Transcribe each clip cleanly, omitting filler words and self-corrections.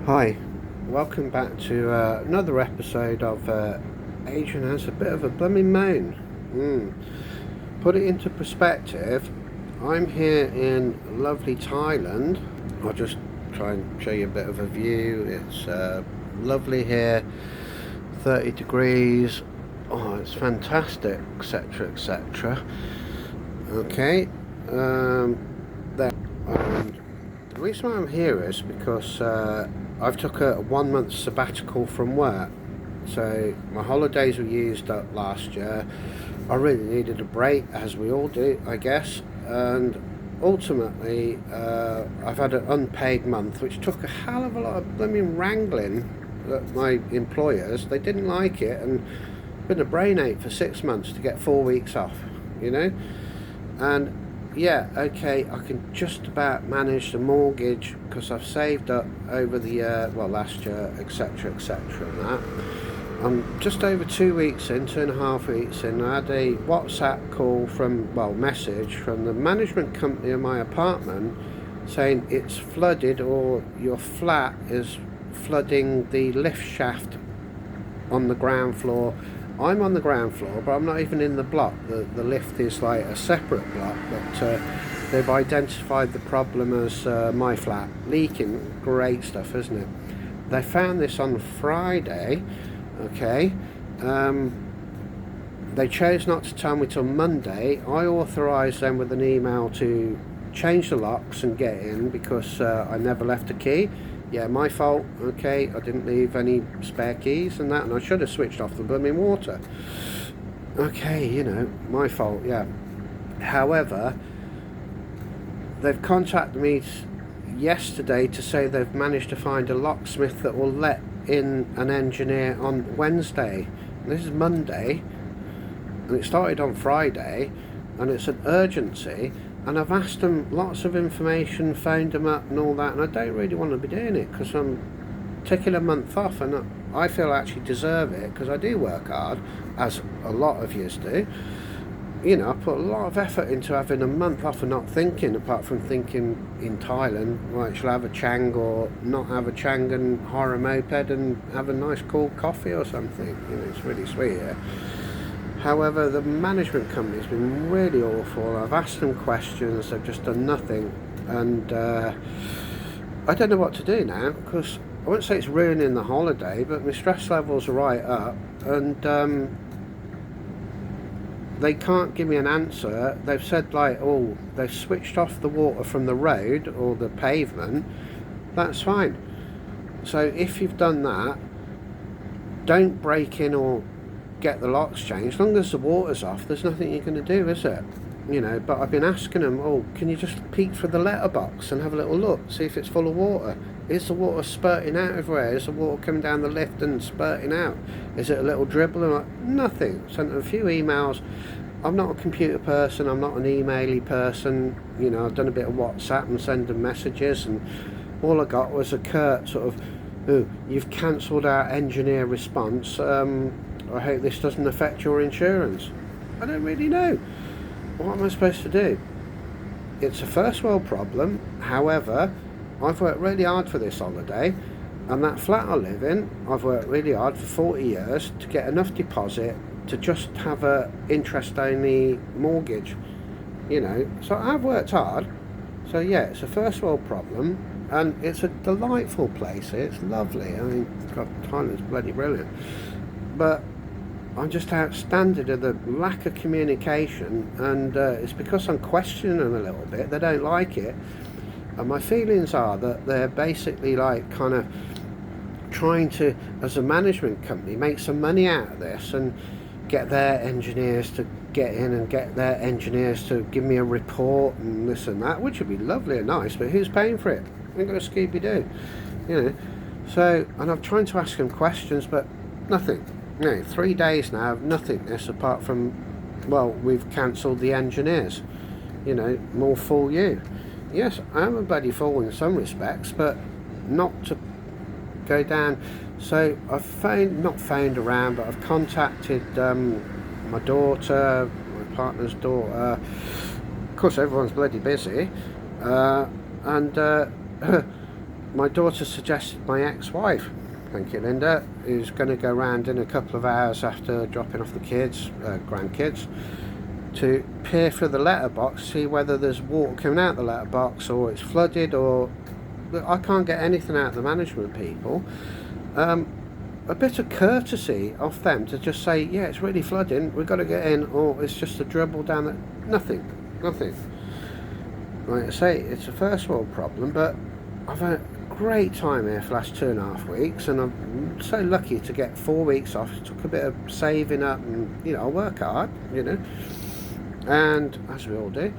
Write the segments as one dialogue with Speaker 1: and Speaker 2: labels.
Speaker 1: Hi, welcome back to another episode of Adrian Has a Bit of a Blooming Moan. Put it into perspective, I'm here in lovely Thailand. I'll just try and show you a bit of a view. It's lovely here, 30 degrees. Oh, it's fantastic, etc. etc. Okay, there. And the reason why I'm here is because I've took a 1 month sabbatical from work. So my holidays were used up last year. I really needed a break, as we all do, I guess. And ultimately, I've had an unpaid month, which took a hell of a lot of blooming wrangling at my employers. They didn't like it, and been a brain ache for 6 months to get 4 weeks off, you know. And yeah, okay, I can just about manage the mortgage because I've saved up over the year, well, last year, etc., etc., and that. I'm just over 2 weeks in, 2.5 weeks in. I had a WhatsApp call message from the management company of my apartment saying it's flooded or your flat is flooding the lift shaft on the ground floor. I'm on the ground floor, but I'm not even in the block. The lift is like a separate block, but they've identified the problem as my flat leaking. Great stuff, isn't it? They found this on Friday, okay. They chose not to tell me till Monday. I authorised them with an email to change the locks and get in because I never left a key. Yeah, my fault, okay, I didn't leave any spare keys and that, and I should have switched off the blooming water. Okay, my fault, yeah. However, they've contacted me yesterday to say they've managed to find a locksmith that will let in an engineer on Wednesday. This is Monday, and it started on Friday, and it's an urgency. And I've asked them lots of information, phoned them up and all that, and I don't really want to be doing it because I'm taking a month off, and I feel I actually deserve it because I do work hard, as a lot of yous do. I put a lot of effort into having a month off and not thinking, apart from thinking in Thailand, right, shall I have a Chang or not have a Chang and hire a moped and have a nice cool coffee or something. It's really sweet here. However, the management company's been really awful. I've asked them questions, they've just done nothing, and I don't know what to do now because I wouldn't say it's ruining the holiday, but my stress levels are right up, and they can't give me an answer. They've said they've switched off the water from the road or the pavement. That's fine. So if you've done that, don't break in or get the locks changed. As long as the water's off, there's nothing you're going to do, is it? But I've been asking them, can you just peek through the letterbox and have a little look, see if it's full of water? Is the water spurting out everywhere? Is the water coming down the lift and spurting out? Is it a little dribble? Nothing. Sent them a few emails. I'm not a computer person, I'm not an emaily person. I've done a bit of WhatsApp and sending messages, and all I got was a curt sort of, "Oh, you've cancelled our engineer response. I hope this doesn't affect your insurance." I don't really know. What am I supposed to do? It's a first world problem. However, I've worked really hard for this holiday, and that flat I live in, I've worked really hard for 40 years to get enough deposit to just have a interest only mortgage. So I've worked hard. So yeah, it's a first world problem, and it's a delightful place. It's lovely. I mean, God, Thailand's bloody brilliant. But I'm just outstanding at the lack of communication, and it's because I'm questioning them a little bit. They don't like it, and my feelings are that they're basically kind of trying to, as a management company, make some money out of this and get their engineers to get in and get their engineers to give me a report and this and that, which would be lovely and nice, but who's paying for it? Ain't got a Scooby-Doo, So, and I'm trying to ask them questions, but nothing. 3 days now of nothingness apart from, we've cancelled the engineers. More fool you. Yes, I am a bloody fool in some respects, but not to go down. So I've not phoned around, but I've contacted my daughter, my partner's daughter. Of course, everyone's bloody busy, and my daughter suggested my ex-wife, thank you Linda, who's going to go round in a couple of hours after dropping off the kids, grandkids, to peer through the letterbox, see whether there's water coming out the letterbox or it's flooded, or I can't get anything out of the management people. A bit of courtesy off them to just say, yeah, it's really flooding, we've got to get in, or it's just a dribble down the... Nothing. Like I say, it's a first world problem, but I've had a great time here for the last 2.5 weeks, and I'm so lucky to get 4 weeks off. It took a bit of saving up, and I work hard, and as we all do,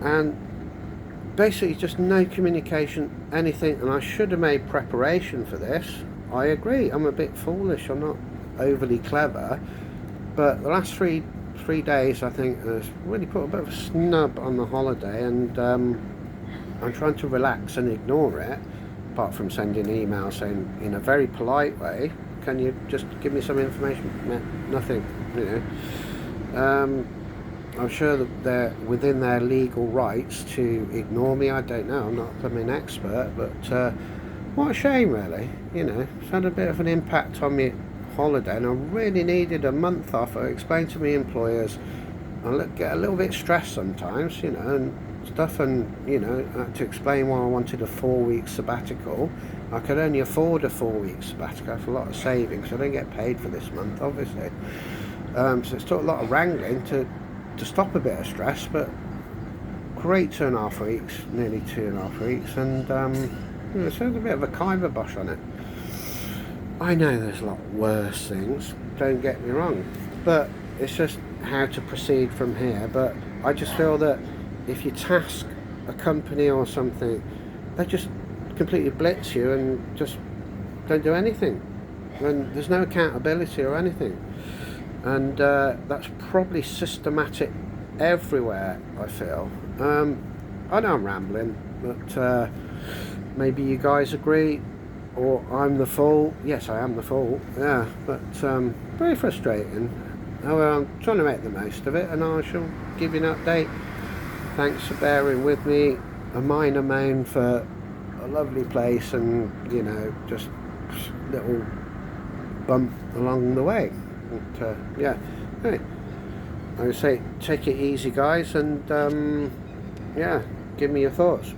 Speaker 1: and basically just no communication, anything. And I should have made preparation for this. I agree, I'm a bit foolish, I'm not overly clever, but the last three days I think has really put a bit of a snub on the holiday, and I'm trying to relax and ignore it, apart from sending emails saying in a very polite way, can you just give me some information? Nothing. I'm sure that they're within their legal rights to ignore me. I don't know, I'm not a plumbing expert, but what a shame, really. It's had a bit of an impact on me holiday, and I really needed a month off. I explained to my employers I get a little bit stressed sometimes, and stuff, and I had to explain why I wanted a 4-week sabbatical. I could only afford a 4-week sabbatical for a lot of savings. I don't get paid for this month, obviously, so it's took a lot of wrangling to stop a bit of stress. But great 2.5 weeks, nearly 2.5 weeks, and it's had a bit of a kibosh on it. I know there's a lot worse things, don't get me wrong, but it's just how to proceed from here. But I just feel that if you task a company or something, they just completely blitz you and just don't do anything, and there's no accountability or anything. And that's probably systematic everywhere, I feel. I know I'm rambling, but maybe you guys agree, or I'm the fool. Yes, I am the fool, yeah, but very frustrating. However, I'm trying to make the most of it, and I shall give you an update. Thanks for bearing with me. A minor moan for a lovely place, and just little bump along the way. But yeah, anyway, I would say take it easy, guys, and yeah, give me your thoughts.